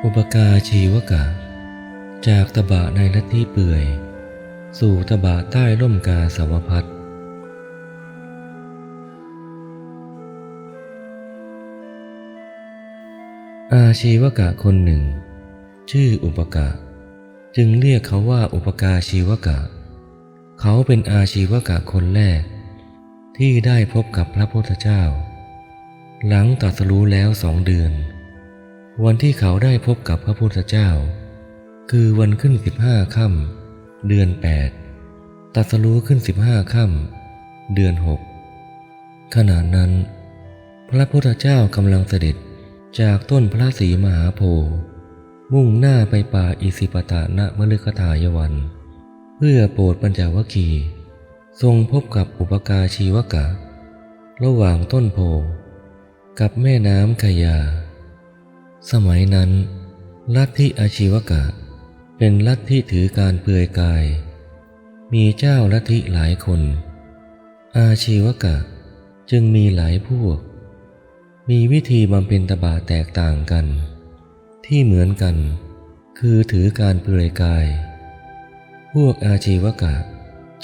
อุปกาชีวกะจากตบะในลัทธิเปื่อยสู่ตบะใต้ร่มกาสาวพัสต์อาชีวกะคนหนึ่งชื่ออุปกะจึงเรียกเขาว่าอุปกาชีวกะเขาเป็นอาชีวกะคนแรกที่ได้พบกับพระพุทธเจ้าหลังตรัสรู้แล้ว2 เดือนวันที่เขาได้พบกับพระพุทธเจ้าคือวันขึ้น15 ค่ำเดือน8ตรัสรู้ขึ้น15 ค่ำเดือน6ขณะนั้นพระพุทธเจ้ากำลังเสด็จจากต้นพระศรีมหาโพธิ์มุ่งหน้าไปป่าอิสิปตนมฤคทายวันเพื่อโปรดปัญจวัคคีย์ทรงพบกับอุปกาชีวกะระหว่างต้นโพธิ์กับแม่น้ำกยาสมัยนั้นลัทธิอาชีวกะเป็นลัทธิถือการเปลือยกายมีเจ้าลัทธิหลายคนอาชีวกะจึงมีหลายพวกมีวิธีบำเพ็ญตบะแตกต่างกันที่เหมือนกันคือถือการเปลือยกายพวกอาชีวกะ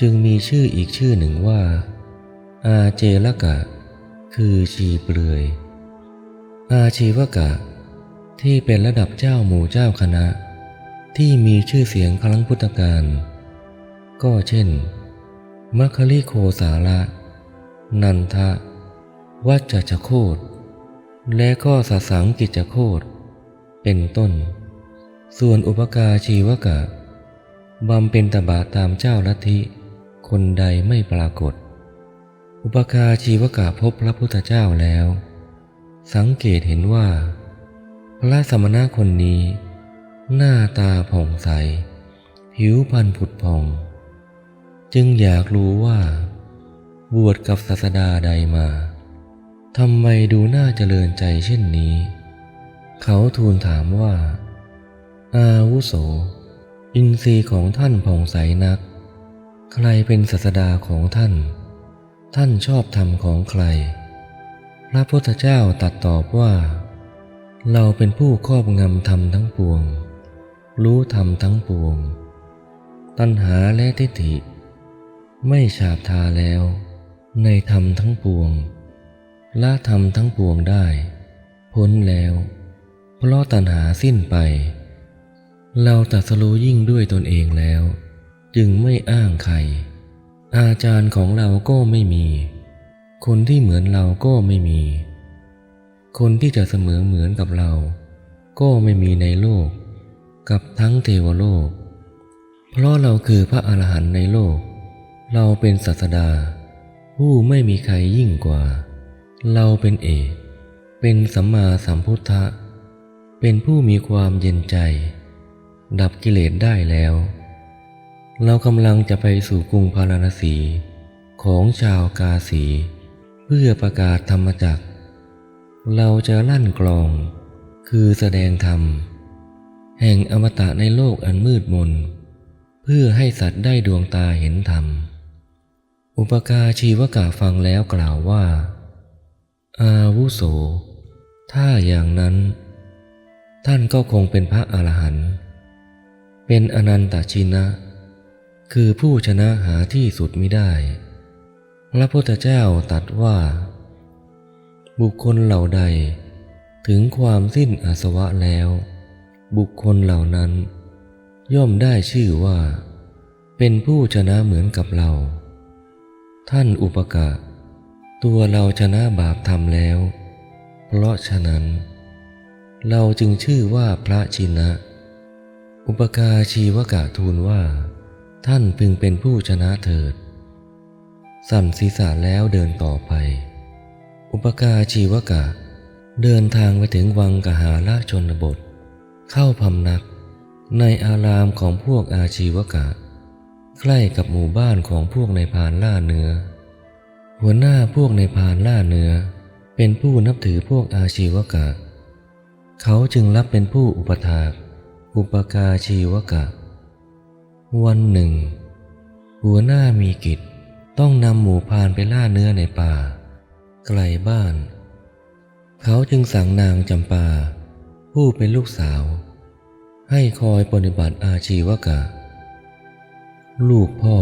จึงมีชื่ออีกชื่อหนึ่งว่าอาเจลกะคือชีเปลือยอาชีวกะที่เป็นระดับเจ้าหมู่เจ้าคณะที่มีชื่อเสียงครั้งพุทธกาลก็เช่นมัคคลิโคสาละนันทะวัจจโคตและก็สสังกิจโคตเป็นต้นส่วนอุปกาชีวกะบำเพ็ญตบะตามเจ้าลัทธิคนใดไม่ปรากฏอุปกาชีวกะพบพระพุทธเจ้าแล้วสังเกตเห็นว่าพระสมณะคนนี้หน้าตาผ่องใสผิวพรรณผุดผ่องจึงอยากรู้ว่าบวชกับศาสดาใดมาทำไมดูน่าเจริญใจเช่นนี้เขาทูลถามว่าอาวุโสอินทรีย์ของท่านผ่องใสนักใครเป็นศาสดาของท่านท่านชอบธรรมของใครพระพุทธเจ้าตรัสตอบว่าเราเป็นผู้ครอบงำธรรมทั้งปวงรู้ธรรมทั้งปวงตัณหาและทิฏฐิไม่ฉาบทาแล้วในธรรมทั้งปวงละธรรมทั้งปวงได้พ้นแล้วเพราะตัณหาสิ้นไปเราตรัสรู้ยิ่งด้วยตนเองแล้วจึงไม่อ้างใครอาจารย์ของเราก็ไม่มีคนที่เหมือนเราก็ไม่มีคนที่จะเสมอเหมือนกับเราก็ไม่มีในโลกกับทั้งเทวโลกเพราะเราคือพระอรหันต์ในโลกเราเป็นศาสดาผู้ไม่มีใครยิ่งกว่าเราเป็นเอกเป็นสัมมาสัมพุทธะเป็นผู้มีความเย็นใจดับกิเลสได้แล้วเรากำลังจะไปสู่กรุงพาราณสีของชาวกาสีเพื่อประกาศธรรมจักรเราจะลั่นกลองคือแสดงธรรมแห่งอมตะในโลกอันมืดมนเพื่อให้สัตว์ได้ดวงตาเห็นธรรมอุปกาชีวกะฟังแล้วกล่าวว่าอาวุโสถ้าอย่างนั้นท่านก็คงเป็นพระอรหันต์เป็นอนันตชินะคือผู้ชนะหาที่สุดมิได้พระพุทธเจ้าตรัสว่าบุคคลเหล่าใดถึงความสิ้นอาสวะแล้วบุคคลเหล่านั้นย่อมได้ชื่อว่าเป็นผู้ชนะเหมือนกับเราท่านอุปกะตัวเราชนะบาปธรรมแล้วเพราะฉะนั้นเราจึงชื่อว่าพระชินะอุปกาชีวกะทูลว่าท่านพึงเป็นผู้ชนะเถิดสั่นศีรษะแล้วเดินต่อไปอุปกาชีวกะเดินทางไปถึงวังกหาลชนบทเข้าพำนักในอารามของพวกอาชีวกะใกล้กับหมู่บ้านของพวกนายพรานล่าเนื้อหัวหน้าพวกนายพรานล่าเนื้อเป็นผู้นับถือพวกอาชีวกะเขาจึงรับเป็นผู้อุปถากอุปกาชีวกะวันหนึ่งหัวหน้ามีกิจต้องนำหมู่พรานไปล่าเนื้อในป่าไกลบ้านเขาจึงสั่งนางจำปาผู้เป็นลูกสาว ให้คอยปฏิบัติอาชีวกะลูกพ่อ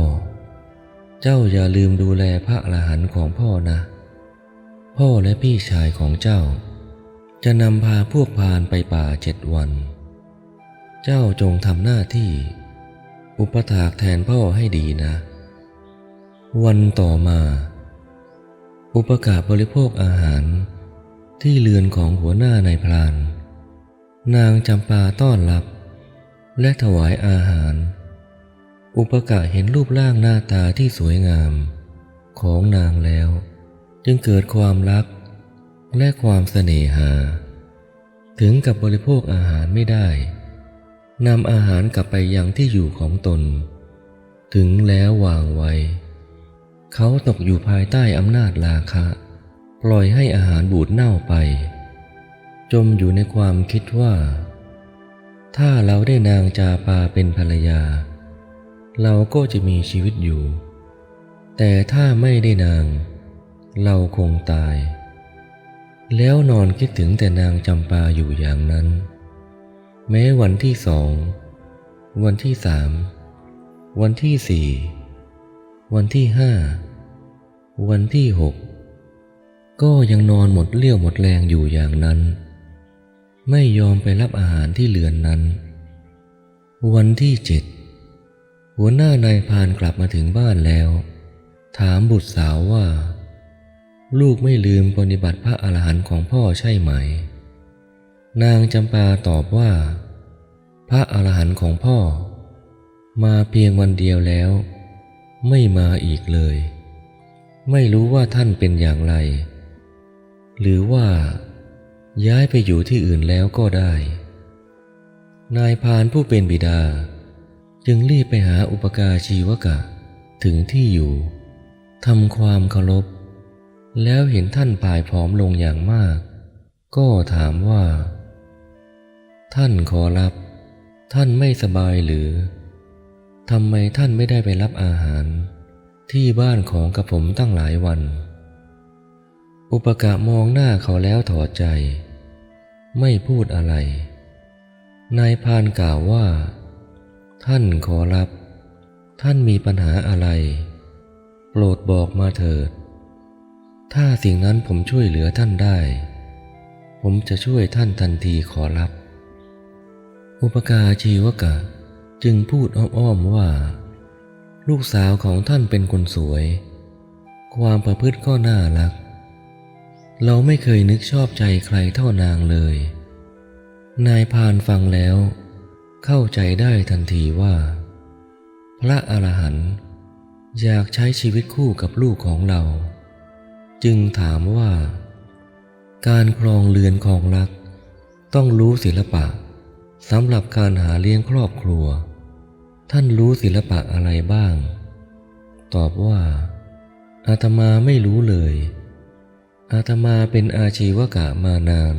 เจ้าอย่าลืมดูแลพระอรหันต์ของพ่อนะพ่อและพี่ชายของเจ้าจะนำพาพวกพรานไปป่า7 วันเจ้าจงทำหน้าที่อุปถากแทนพ่อให้ดีนะวันต่อมาอุปการบริโภคอาหารที่เรือนของหัวหน้านายพรานนางจำปาต้อนรับและถวายอาหารอุปการเห็นรูปร่างหน้าตาที่สวยงามของนางแล้วจึงเกิดความรักและความเสน่หาถึงกับบริโภคอาหารไม่ได้นำอาหารกลับไปยังที่อยู่ของตนถึงแล้ววางไว้เขาตกอยู่ภายใต้อำนาจราคะปล่อยให้อาหารบูดเน่าไปจมอยู่ในความคิดว่าถ้าเราได้นางจาปาเป็นภรรยาเราก็จะมีชีวิตอยู่แต่ถ้าไม่ได้นางเราคงตายแล้วนอนคิดถึงแต่นางจำปาอยู่อย่างนั้นแม้วันที่2 วันที่3 วันที่4 วันที่5 วันที่6ก็ยังนอนหมดเรี่ยวหมดแรงอยู่อย่างนั้นไม่ยอมไปรับอาหารที่เรือนนั้นวันที่7หัวหน้านายพรานกลับมาถึงบ้านแล้วถามบุตรสาวว่าลูกไม่ลืมปฏิบัติพระอรหันต์ของพ่อใช่ไหมนางจำปาตอบว่าพระอรหันต์ของพ่อมาเพียงวันเดียวแล้วไม่มาอีกเลยไม่รู้ว่าท่านเป็นอย่างไรหรือว่าย้ายไปอยู่ที่อื่นแล้วก็ได้นายพรานผู้เป็นบิดาจึงรีบไปหาอุปการชีวกะถึงที่อยู่ทำความเคารพแล้วเห็นท่านพ่ายผอมลงอย่างมากก็ถามว่าท่านขอรับท่านไม่สบายหรือทำไมท่านไม่ได้ไปรับอาหารที่บ้านของกระผมตั้งหลายวันอุปการมองหน้าเขาแล้วถอดใจไม่พูดอะไรนายพรานกล่าวว่าท่านขอรับท่านมีปัญหาอะไรโปรดบอกมาเถิดถ้าสิ่งนั้นผมช่วยเหลือท่านได้ผมจะช่วยท่านทันทีขอรับอุปการชีวกะจึงพูดอ้อมๆว่าลูกสาวของท่านเป็นคนสวยความประพฤติก็น่ารักเราไม่เคยนึกชอบใจใครเท่านางเลยนายพรานฟังแล้วเข้าใจได้ทันทีว่าพระอรหันต์อยากใช้ชีวิตคู่กับลูกของเราจึงถามว่าการครองเรือนของรักต้องรู้ศิลปะสำหรับการหาเลี้ยงครอบครัวท่านรู้ศิลปะอะไรบ้างตอบว่าอาตมาไม่รู้เลยอาตมาเป็นอาชีวกะมานาน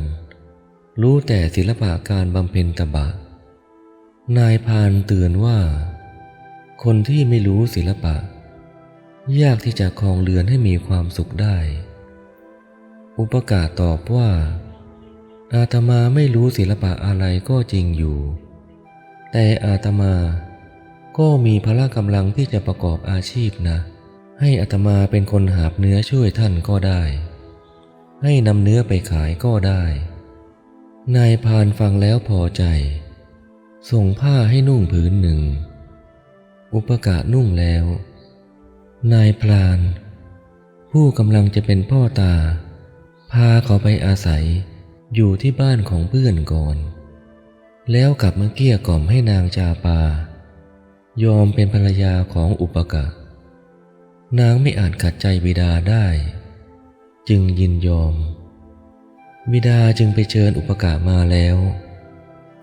รู้แต่ศิลปะการบำเพ็ญตบะนายพรานเตือนว่าคนที่ไม่รู้ศิลปะยากที่จะครองเรือนให้มีความสุขได้อุปการตอบว่าอาตมาไม่รู้ศิลปะอะไรก็จริงอยู่แต่อาตมาก็มีพละกำลังที่จะประกอบอาชีพนะให้อาตมาเป็นคนหาบเนื้อช่วยท่านก็ได้ให้นำเนื้อไปขายก็ได้นายพรานฟังแล้วพอใจส่งผ้าให้นุ่งผืนหนึ่งอุปการนุ่งแล้วนายพรานผู้กำลังจะเป็นพ่อตาพาเขาไปอาศัยอยู่ที่บ้านของเพื่อนก่อนแล้วกลับมาเกลี้ยกล่อมให้นางจาปายอมเป็นภรรยาของอุปการนางไม่อาจขัดใจบิดาได้จึงยินยอมบิดาจึงไปเชิญอุปการมาแล้ว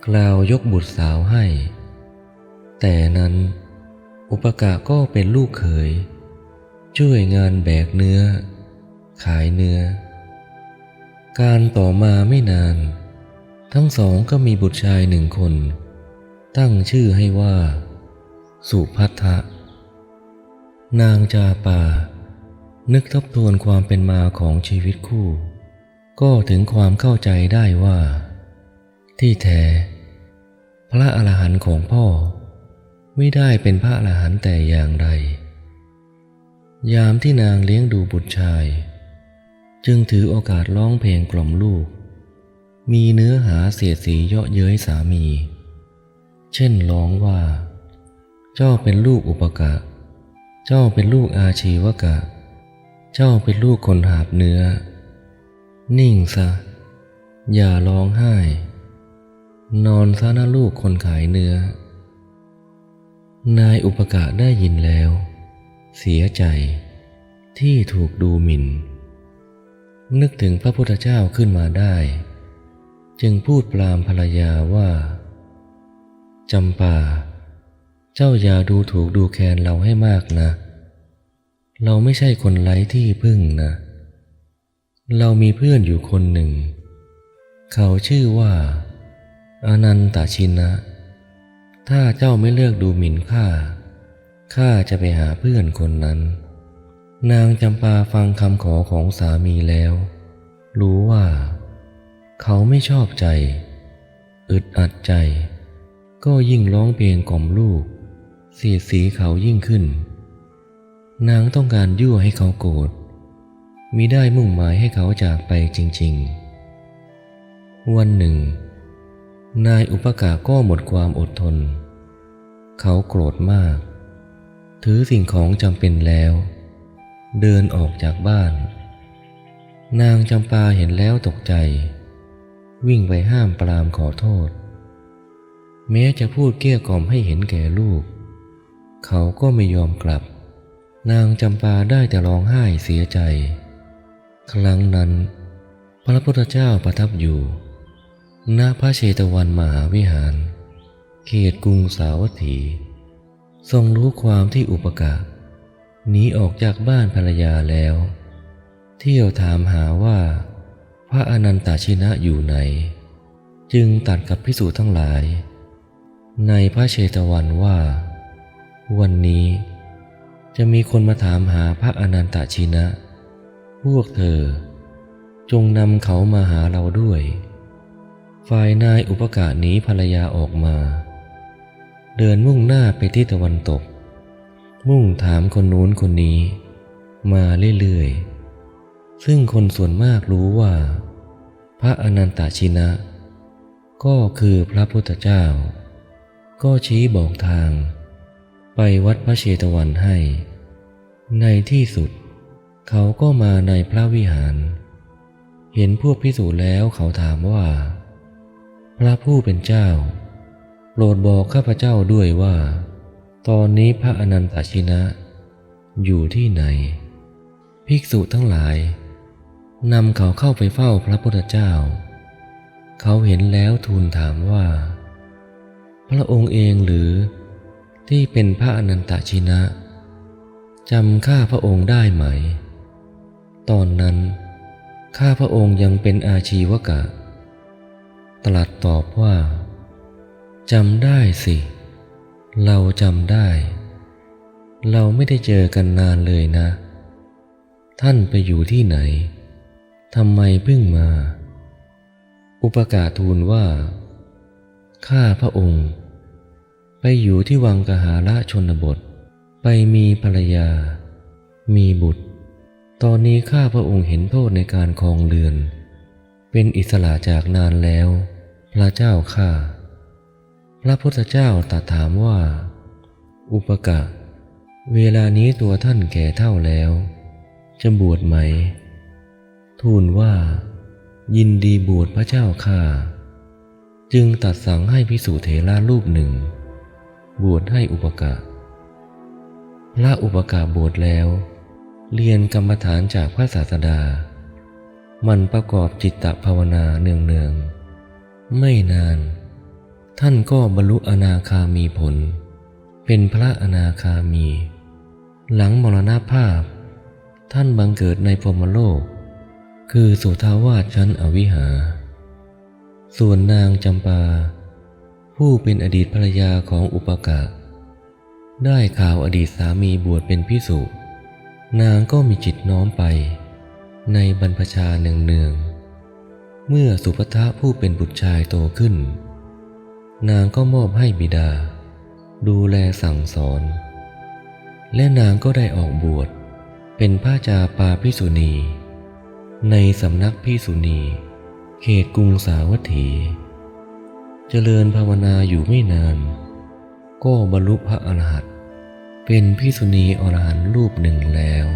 กล่าวยกบุตรสาวให้แต่นั้นอุปการก็เป็นลูกเขยช่วยงานแบกเนื้อขายเนื้อการต่อมาไม่นานทั้งสองก็มีบุตรชาย1 คนตั้งชื่อให้ว่าสุภัททะนางจาปานึกทบทวนความเป็นมาของชีวิตคู่ก็ถึงความเข้าใจได้ว่าที่แท้ พระอรหันต์ของพ่อไม่ได้เป็นพระอรหันต์แต่อย่างใดยามที่นางเลี้ยงดูบุตรชายจึงถือโอกาสร้องเพลงกล่อมลูกมีเนื้อหาเสียดสีเยาะเย้ยสามีเช่นร้องว่าเจ้าเป็นลูกอุปกะเจ้าเป็นลูกอาชีวกะเจ้าเป็นลูกคนหาบเนื้อนิ่งซะอย่าร้องไห้นอนซะนะลูกคนขายเนื้อนายอุปกะได้ยินแล้วเสียใจที่ถูกดูหมิ่นนึกถึงพระพุทธเจ้าขึ้นมาได้จึงพูดปรามภรรยาว่าจำปาเจ้าอย่าดูถูกดูแคลนเราให้มากนะเราไม่ใช่คนไร้ที่พึ่งนะเรามีเพื่อนอยู่คนหนึ่งเขาชื่อว่าอนันตชินะถ้าเจ้าไม่เลิกดูหมิ่นข้าจะไปหาเพื่อนคนนั้นนางจำปาฟังคำขอของสามีแล้วรู้ว่าเขาไม่ชอบใจอึดอัดใจก็ยิ่งร้องเพลงกล่อมลูกเสียดสีเขายิ่งขึ้นนางต้องการยั่วให้เขาโกรธมิได้มุ่งหมายให้เขาจากไปจริงๆวันหนึ่งนายอุปกะก็หมดความอดทนเขาโกรธมากถือสิ่งของจำเป็นแล้วเดินออกจากบ้านนางจำปาเห็นแล้วตกใจวิ่งไปห้ามปรามขอโทษแม้จะพูดเกลี้ยกล่อมให้เห็นแก่ลูกเขาก็ไม่ยอมกลับนางจำปาได้แต่ร้องไห้เสียใจครั้งนั้นพระพุทธเจ้าประทับอยู่ณพระเชตวันมหาวิหารเขตกรุงสาวัตถีทรงรู้ความที่อุปกะหนีออกจากบ้านภรรยาแล้วเที่ยวถามหาว่าพระอนันตชินะอยู่ไหนจึงตรัสกับภิกษุทั้งหลายในพระเชตวันว่าวันนี้จะมีคนมาถามหาพระอนันตชินะพวกเธอจงนำเขามาหาเราด้วยฝ่ายนายอุปกะหนีภรรยาออกมาเดินมุ่งหน้าไปที่ตะวันตกมุ่งถามคนนู้นคนนี้มาเรื่อยๆซึ่งคนส่วนมากรู้ว่าพระอนันตชินะก็คือพระพุทธเจ้าก็ชี้บอกทางไปวัดพระเชตวันให้ในที่สุดเขาก็มาในพระวิหารเห็นพวกภิกษุแล้วเขาถามว่าพระผู้เป็นเจ้าโปรดบอกข้าพเจ้าด้วยว่าตอนนี้พระอนันตชินะอยู่ที่ไหนภิกษุทั้งหลายนำเขาเข้าไปเฝ้าพระพุทธเจ้าเขาเห็นแล้วทูลถามว่าพระองค์เองหรือที่เป็นพระอนันตชินะจำข้าพระองค์ได้ไหมตอนนั้นข้าพระองค์ยังเป็นอาชีวกะตรัสตอบว่าจำได้สิเราจำได้เราไม่ได้เจอกันนานเลยนะท่านไปอยู่ที่ไหนทำไมเพิ่งมาอุปกะทูลว่าข้าพระองค์ไปอยู่ที่วังกหาละชนบทไปมีภรรยามีบุตรตอนนี้ข้าพระองค์เห็นโทษในการครองเรือนเป็นอิสระจากนานแล้วพระเจ้าข้าพระพุทธเจ้าตรัสถามว่าอุปกะเวลานี้ตัวท่านแก่เฒ่าแล้วจะบวชไหมทูลว่ายินดีบวชพระเจ้าข้าจึงตรัสสั่งให้ภิกษุเถระรูปหนึ่งบวชให้อุปกะพระอุปกะบวชแล้วเรียนกรรมฐานจากพระศาสดามันประกอบจิตตภาวนาเนืองๆไม่นานท่านก็บรรลุอนาคามีผลเป็นพระอนาคามีหลังมรณภาพท่านบังเกิดในพรหมโลกคือสุทาวาสชั้นอวิหาส่วนนางจำปาผู้เป็นอดีตภรรยาของอุปกะได้ข่าวอดีตสามีบวชเป็นภิกษุนางก็มีจิตน้อมไปในบรรพชาเนืองๆเมื่อสุภัททะผู้เป็นบุตรชายโตขึ้น นางก็มอบให้บิดาดูแลสั่งสอนและนางก็ได้ออกบวชเป็นพระจาปาภิกษุณีในสำนักภิกษุณีเขตกรุงสาวัตถีเจริญภาวนาอยู่ไม่นานก็บรรลุพระอรหันต์เป็นภิกษุณีอรหันต์รูปหนึ่งแล้ว